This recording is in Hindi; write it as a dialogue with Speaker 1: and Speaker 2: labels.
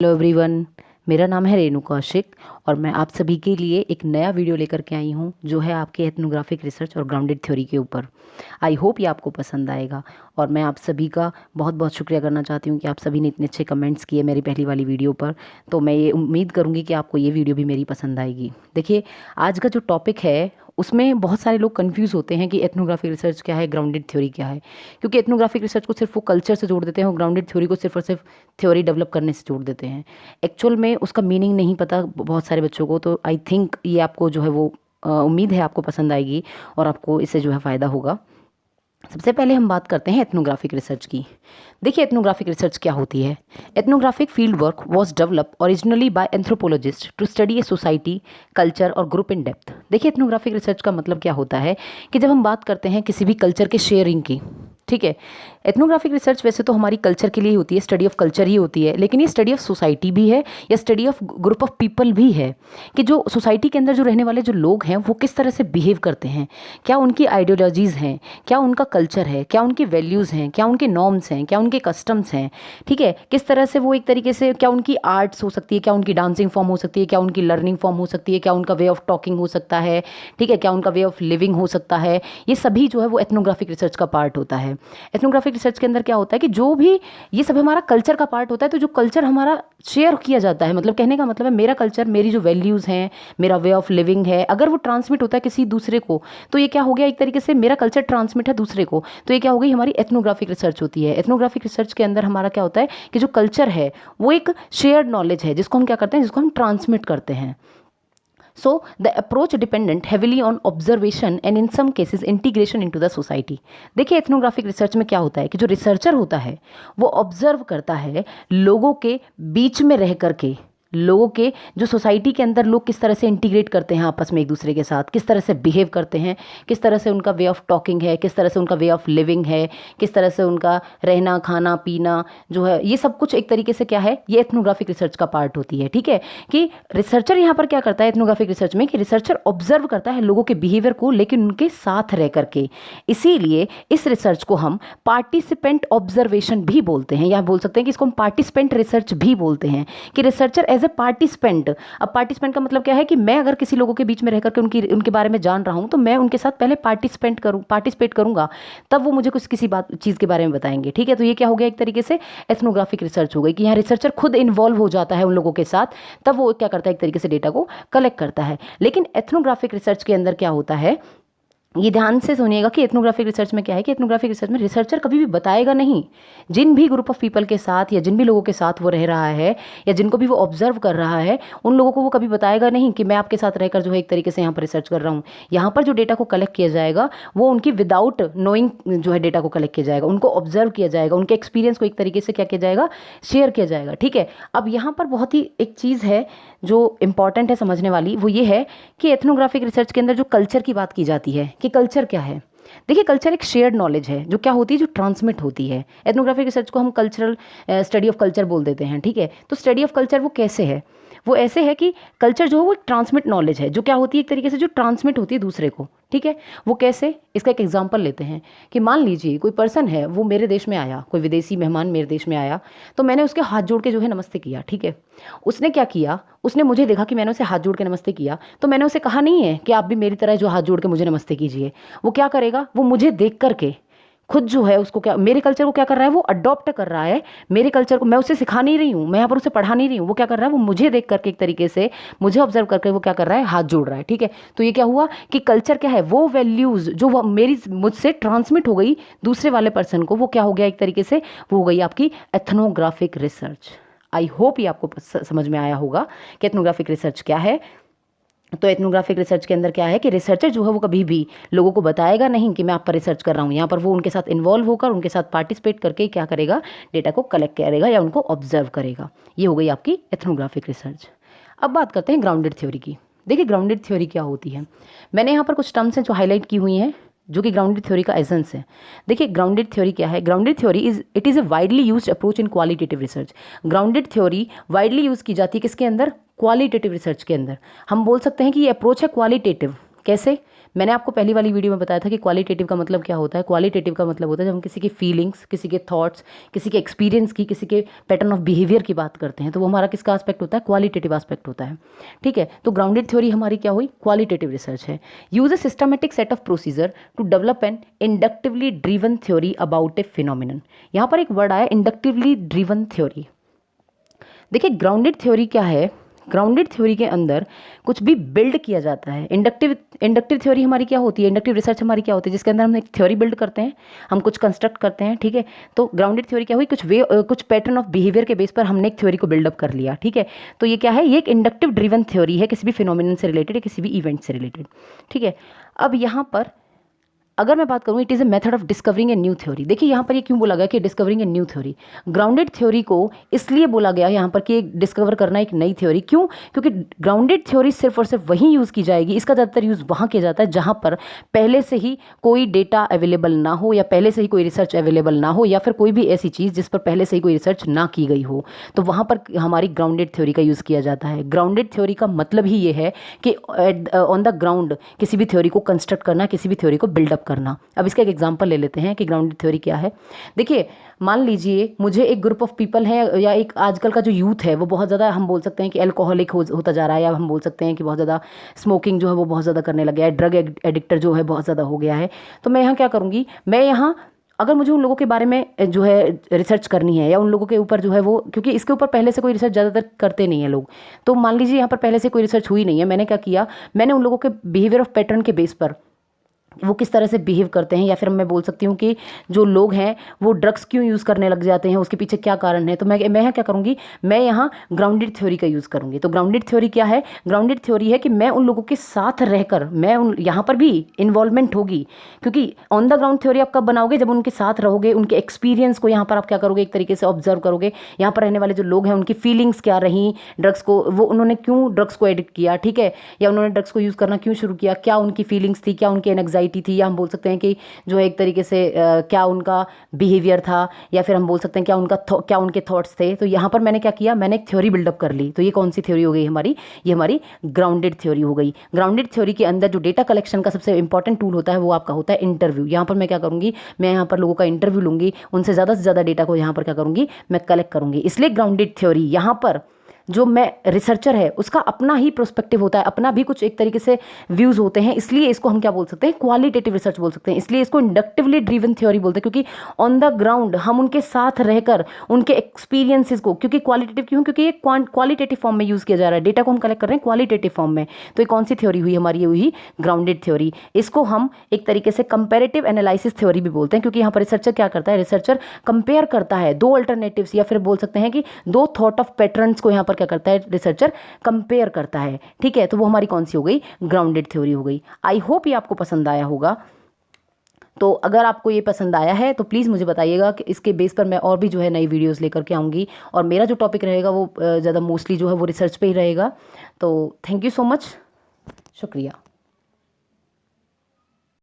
Speaker 1: हेलो एवरीवन, मेरा नाम है रेणु कौशिक और मैं आप सभी के लिए एक नया वीडियो लेकर के आई हूँ जो है आपके एथनोग्राफिक रिसर्च और ग्राउंडेड थ्योरी के ऊपर। आई होप ये आपको पसंद आएगा और मैं आप सभी का बहुत बहुत शुक्रिया करना चाहती हूँ कि आप सभी ने इतने अच्छे कमेंट्स किए मेरी पहली वाली वीडियो पर। तो मैं ये उम्मीद करूँगी कि आपको ये वीडियो भी मेरी पसंद आएगी। देखिए, आज का जो टॉपिक है उसमें बहुत सारे लोग कंफ्यूज होते हैं कि एथनोग्राफिक रिसर्च क्या है, ग्राउंडेड थ्योरी क्या है। क्योंकि एथनोग्राफिक रिसर्च को सिर्फ वो कल्चर से जोड़ देते हैं और ग्राउंडेड थ्योरी को सिर्फ और सिर्फ थ्योरी डेवलप करने से जोड़ देते हैं। एक्चुअल में उसका मीनिंग नहीं पता बहुत सारे बच्चों को। तो आई थिंक ये आपको जो है वो उम्मीद है आपको पसंद आएगी और आपको इससे जो है फ़ायदा होगा। सबसे पहले हम बात करते हैं एथनोग्राफिक रिसर्च की। देखिए, एथनोग्राफिक रिसर्च क्या होती है। Ethnographic field work was develop originally by anthropologist to study a society, culture और ग्रुप इन डेप्थ। देखिए, एथनोग्राफिक रिसर्च का मतलब क्या होता है कि जब हम बात करते हैं किसी भी कल्चर के शेयरिंग की, ठीक है। एथनोग्राफिक रिसर्च वैसे तो हमारी कल्चर के लिए ही होती है, स्टडी ऑफ कल्चर ही होती है, लेकिन ये स्टडी ऑफ सोसाइटी भी है या study of group of people भी है कि जो सोसाइटी के अंदर जो रहने वाले जो लोग हैं वो किस तरह से बिहेव करते हैं, क्या उनकी आइडियोलॉजीज़ हैं, क्या उनका कल्चर है, क्या उनकी वैल्यूज़ हैं, क्या उनके नॉर्म्स हैं, क्या उनके कस्टम्स हैं, ठीक है। किस तरह से वो एक तरीके से, क्या उनकी आर्ट्स हो सकती है, क्या उनकी डांसिंग फॉर्म हो सकती है, क्या उनकी लर्निंग फॉर्म हो सकती है, क्या उनका वे ऑफ टॉकिंग हो सकता है, ठीक है, क्या उनका वे ऑफ लिविंग हो सकता है। ये सभी जो है वो एथनोग्राफिक रिसर्च का पार्ट होता है। एथनोग्राफिक रिसर्च के अंदर क्या होता है कि जो भी ये सब हमारा कल्चर का पार्ट होता है। तो जो कल्चर हमारा शेयर किया जाता है, मतलब कहने का मतलब है मेरा कल्चर, मेरी जो वैल्यूज़ हैं, मेरा वे ऑफ लिविंग है, अगर वो ट्रांसमिट होता है किसी दूसरे को, तो ये क्या हो गया, एक तरीके से मेरा कल्चर ट्रांसमिट है दूसरे को, तो ये क्या हो गई, हमारी एथनोग्राफिक रिसर्च होती है। एथनोग्राफिक रिसर्च के अंदर हमारा क्या होता है कि जो कल्चर है वो एक शेयर्ड नॉलेज है जिसको हम क्या करते हैं, जिसको हम ट्रांसमिट करते हैं। So the approach dependent heavily on observation and in some cases integration into the society। देखिए, एथनोग्राफिक रिसर्च में क्या होता है कि जो रिसर्चर होता है वो ऑब्जर्व करता है लोगों के बीच में रह करके, लोगों के जो सोसाइटी के अंदर लोग किस तरह से इंटीग्रेट करते हैं आपस में एक दूसरे के साथ, किस तरह से बिहेव करते हैं, किस तरह से उनका वे ऑफ टॉकिंग है, किस तरह से उनका वे ऑफ लिविंग है, किस तरह से उनका रहना खाना पीना जो है, ये सब कुछ एक तरीके से क्या है, ये एथनोग्राफिक रिसर्च का पार्ट होती है। ठीक है, कि रिसर्चर यहाँ पर क्या करता है एथनोग्राफिक रिसर्च में कि रिसर्चर ऑब्जर्व करता है लोगों के बिहेवियर को, लेकिन उनके साथ रह करके। इसीलिए इस रिसर्च को हम पार्टिसिपेंट ऑब्जर्वेशन भी बोलते हैं, या बोल सकते हैं कि इसको हम पार्टिसिपेंट रिसर्च भी बोलते हैं कि रिसर्चर एज ए पार्टिसिपेंट। अब पार्टिसिपेंट का मतलब क्या है कि मैं अगर किसी लोगों के बीच में रह करके उनके बारे में जान रहा हूं तो मैं उनके साथ पहले पार्टिसिपेट करूंगा, तब वो मुझे कुछ किसी बात चीज़ के बारे में बताएंगे। ठीक है, तो ये क्या हो गया, एक तरीके से एथनोग्राफिक रिसर्च हो गई कि यहाँ रिसर्चर खुद इन्वॉल्व हो जाता है उन लोगों के साथ, तब वो क्या करता है, एक तरीके से डेटा को कलेक्ट करता है। लेकिन एथनोग्राफिक रिसर्च के अंदर क्या होता है, ये ध्यान से सुनिएगा कि एथनोग्राफिक रिसर्च में क्या है कि एथनोग्राफिक रिसर्च में रिसर्चर कभी भी बताएगा नहीं, जिन भी ग्रुप ऑफ पीपल के साथ या जिन भी लोगों के साथ वो रह रहा है या जिनको भी वो ऑब्जर्व कर रहा है, उन लोगों को वो कभी बताएगा नहीं कि मैं आपके साथ रहकर जो है एक तरीके से यहाँ पर रिसर्च कर रहा हूँ। यहाँ पर जो डेटा को कलेक्ट किया जाएगा वो उनकी विदाउट नोइंग जो है डेटा को कलेक्ट किया जाएगा, उनको ऑब्जर्व किया जाएगा, उनके एक्सपीरियंस को एक तरीके से क्या किया जाएगा, शेयर किया जाएगा। ठीक है, अब यहाँ पर बहुत ही एक चीज़ है जो इंपॉर्टेंट है समझने वाली, वो ये है कि एथनोग्राफिक रिसर्च के अंदर जो कल्चर की बात की जाती है कि कल्चर क्या है। देखिए, कल्चर एक शेयर्ड नॉलेज है जो क्या होती है, जो ट्रांसमिट होती है। एथनोग्राफिक रिसर्च को हम कल्चरल स्टडी ऑफ कल्चर बोल देते हैं। ठीक है, तो स्टडी ऑफ कल्चर वो कैसे है, वो ऐसे है कि कल्चर जो है वो एक ट्रांसमिट नॉलेज है जो क्या होती है, एक तरीके से जो ट्रांसमिट होती है दूसरे को। ठीक है, वो कैसे, इसका एक एग्जांपल लेते हैं कि मान लीजिए कोई पर्सन है, वो मेरे देश में आया, कोई विदेशी मेहमान मेरे देश में आया, तो मैंने उसके हाथ जोड़ के जो है नमस्ते किया। ठीक है, उसने क्या किया, उसने मुझे देखा कि मैंने उसे हाथ जोड़ के नमस्ते किया, तो मैंने उसे कहा नहीं है कि आप भी मेरी तरह जो हाथ जोड़ के मुझे नमस्ते कीजिए। वो क्या करेगा, वो मुझे देख करके खुद जो है उसको क्या, मेरे कल्चर को क्या कर रहा है, वो अडॉप्ट कर रहा है। मेरे कल्चर को मैं उसे सिखा नहीं रही हूँ, मैं यहाँ पर उसे पढ़ा नहीं रही हूँ, वो क्या कर रहा है, वो मुझे देख करके एक तरीके से मुझे ऑब्जर्व करके वो क्या कर रहा है, हाथ जोड़ रहा है। ठीक है, तो ये क्या हुआ कि कल्चर क्या है, वो वैल्यूज़ जो वो मेरी मुझसे ट्रांसमिट हो गई दूसरे वाले पर्सन को, वो क्या हो गया, एक तरीके से वो हो गई आपकी एथनोग्राफिक रिसर्च। आई होप ये आपको समझ में आया होगा कि एथनोग्राफिक रिसर्च क्या है। तो एथनोग्राफिक रिसर्च के अंदर क्या है कि रिसर्चर जो है वो कभी भी लोगों को बताएगा नहीं कि मैं आप पर रिसर्च कर रहा हूँ। यहाँ पर वो उनके साथ इन्वॉल्व होकर, उनके साथ पार्टिसिपेट करके क्या करेगा, डेटा को कलेक्ट करेगा या उनको ऑब्जर्व करेगा। ये हो गई आपकी एथनोग्राफिक रिसर्च। अब बात करते हैं ग्राउंडेड थ्योरी की। देखिए, ग्राउंडेड थ्योरी क्या होती है, मैंने यहाँ पर कुछ टर्म्स हैं जो हाईलाइट की हुई हैं जो कि ग्राउंडेड थ्योरी का एसेंस है। देखिए, ग्राउंडेड थ्योरी क्या है, grounded theory it is a widely used approach in qualitative research. Grounded theory widely use की जाती है किसके अंदर, क्वालिटेटिव रिसर्च के अंदर। हम बोल सकते हैं कि ये अप्रोच है क्वालिटेटिव। कैसे, मैंने आपको पहली वाली वीडियो में बताया था कि क्वालिटेटिव का मतलब क्या होता है। क्वालिटेटिव का मतलब होता है जब हम किसी की फीलिंग्स, किसी के थॉट्स, किसी के एक्सपीरियंस की, किसी के पैटर्न ऑफ बिहेवियर की बात करते हैं, तो वो हमारा किसका एस्पेक्ट होता है, क्वालिटेटिव एस्पेक्ट होता है। ठीक है, तो ग्राउंडेड थ्योरी हमारी क्या हुई, क्वालिटेटिव रिसर्च है। Use a systematic set of procedure to develop an inductively driven theory about a phenomenon. यहाँ पर एक वर्ड आया इंडक्टिवली ड्रिवन थ्योरी। देखिए ग्राउंडेड थ्योरी क्या है, ग्राउंडेड थ्योरी के अंदर कुछ भी बिल्ड किया जाता है। इंडक्टिव थ्योरी हमारी क्या होती है, इंडक्टिव रिसर्च हमारी क्या होती है, जिसके अंदर हम एक थ्योरी बिल्ड करते हैं, हम कुछ कंस्ट्रक्ट करते हैं। ठीक है, तो ग्राउंडेड थ्योरी क्या हुई, कुछ पैटर्न ऑफ बिहेवियर के बेस पर हमने एक थ्योरी को बिल्डअप कर लिया। ठीक है, तो ये क्या है, ये एक इंडक्टिव ड्रिवन थ्योरी है, किसी भी फिनोमिनन से रिलेटेड है, किसी भी इवेंट से रिलेटेड। ठीक है, अब यहाँ पर अगर मैं बात करूँ, it is a method of discovering a new theory. देखिए यहाँ पर ये क्यों बोला गया कि discovering a new theory. Grounded theory को इसलिए बोला गया यहाँ पर कि डिस्कवर करना एक नई थ्योरी। क्यों, क्योंकि ग्राउंडेड थ्योरी सिर्फ और सिर्फ वहीं यूज़ की जाएगी, इसका ज़्यादातर यूज़ वहाँ किया जाता है जहाँ पर पहले से ही कोई डेटा अवेलेबल ना हो, या पहले से ही कोई रिसर्च अवेलेबल ना हो, या फिर कोई भी ऐसी चीज़ जिस पर पहले से ही कोई रिसर्च ना की गई हो, तो वहाँ पर हमारी ग्राउंडेड थ्योरी का यूज़ किया जाता है। ग्राउंडेड थ्योरी का मतलब ही ये है कि ऑन द ग्राउंड किसी भी थ्योरी को कंस्ट्रक्ट करना, किसी भी थ्योरी को बिल्डअप करना। अब इसका एक एग्जांपल ले लेते हैं कि ग्राउंडेड थ्योरी क्या है। देखिए मान लीजिए मुझे एक ग्रुप ऑफ पीपल है, या एक आजकल का जो यूथ है वो बहुत ज़्यादा, हम बोल सकते हैं कि अल्कोहलिक होता जा रहा है, या हम बोल सकते हैं कि बहुत ज़्यादा स्मोकिंग जो है वो बहुत ज़्यादा करने लग गया है, ड्रग एडिक्टर जो है बहुत ज़्यादा हो गया है। तो मैं यहाँ क्या करूँगी, मैं यहाँ अगर मुझे उन लोगों के बारे में जो है रिसर्च करनी है, या उन लोगों के ऊपर जो है वो, क्योंकि इसके ऊपर पहले से कोई रिसर्च ज़्यादातर करते नहीं है लोग, तो मान लीजिए यहाँ पर पहले से कोई रिसर्च हुई नहीं है, मैंने क्या किया, मैंने उन लोगों के बिहेवियर ऑफ पैटर्न के बेस पर वो किस तरह से बिहेव करते हैं, या फिर मैं बोल सकती हूँ कि जो लोग हैं वो ड्रग्स क्यों यूज़ करने लग जाते हैं, उसके पीछे क्या कारण है, तो मैं यहाँ क्या करूँगी, मैं यहाँ ग्राउंडेड थ्योरी का यूज़ करूँगी। तो ग्राउंडेड थ्योरी क्या है, ग्राउंडेड थ्योरी है कि मैं उन लोगों के साथ रहकर, मैं उन यहाँ पर भी इन्वॉल्वमेंट होगी, क्योंकि ऑन द ग्राउंड थ्योरी आप कब बनाओगे, जब उनके साथ रहोगे, उनके एक्सपीरियंस को यहाँ पर आप क्या करोगे, एक तरीके से ऑब्जर्व करोगे, यहाँ पर रहने वाले जो लोग हैं उनकी फीलिंग्स क्या रही, ड्रग्स को वो उन्होंने क्यों ड्रग्स को एडिक्ट किया, ठीक है, या उन्होंने ड्रग्स को यूज़ करना क्यों शुरू किया, क्या उनकी फीलिंग्स थी, क्या उनकी एंग्जाइटी थी, या हम बोल सकते हैं कि जो है एक तरीके से क्या उनका बिहेवियर था, या फिर हम बोल सकते हैं क्या उनके थॉट्स थे। तो यहाँ पर मैंने क्या किया, मैंने एक थ्योरी बिल्डअप कर ली। तो ये कौन सी थ्योरी हो गई हमारी, ये हमारी ग्राउंडेड थ्योरी हो गई। ग्राउंडेड थ्योरी के अंदर जो डेटा कलेक्शन का सबसे इंपॉर्टेंट टूल होता है वो आपका होता है इंटरव्यू। यहाँ पर मैं क्या करूँगी, मैं यहाँ पर लोगों का इंटरव्यू लूँगी, उनसे ज़्यादा डेटा को यहाँ पर क्या करूँगी, मैं कलेक्ट करूँगी। इसलिए ग्राउंडेड थ्योरी यहाँ पर जो मैं रिसर्चर है उसका अपना ही प्रोस्पेक्टिव होता है, अपना भी कुछ एक तरीके से व्यूज़ होते हैं, इसलिए इसको हम क्या बोल सकते हैं, क्वालिटेटिव रिसर्च बोल सकते हैं। इसलिए इसको इंडक्टिवली ड्रिवन थ्योरी बोलते हैं, क्योंकि ऑन द ग्राउंड हम उनके साथ रहकर उनके एक्सपीरियंसेस को, क्योंकि क्वालिटेटिव क्यों, क्योंकि ये क्वालिटेटिव फॉर्म में यूज़ किया जा रहा है, डेटा को हम कलेक्ट कर रहे हैं क्वालिटेटिव फॉर्म में। तो ये कौन सी थ्योरी हुई हमारी, ये हुई ग्राउंडेड थ्योरी। इसको हम एक तरीके से कंपेरेटिव एनालिसिस थ्योरी भी बोलते हैं, क्योंकि यहाँ पर रिसर्चर क्या करता है, रिसर्चर कंपेयर करता है दो अल्टरनेटिव्स, या फिर बोल सकते हैं कि दो थॉट ऑफ पैटर्न्स को यहाँ पर क्या करता है, रिसर्चर कंपेयर करता है। ठीक है, तो वो हमारी कौन सी हो गई, ग्राउंडेड थ्योरी हो गई। आई होप ये आपको पसंद आया होगा। तो अगर आपको ये पसंद आया है तो प्लीज़ मुझे बताइएगा कि इसके बेस पर मैं और भी जो है नई वीडियोस लेकर के आऊँगी, और मेरा जो टॉपिक रहेगा वो ज़्यादा मोस्टली जो है वो रिसर्च पे ही रहेगा। तो थैंक यू सो मच, शुक्रिया।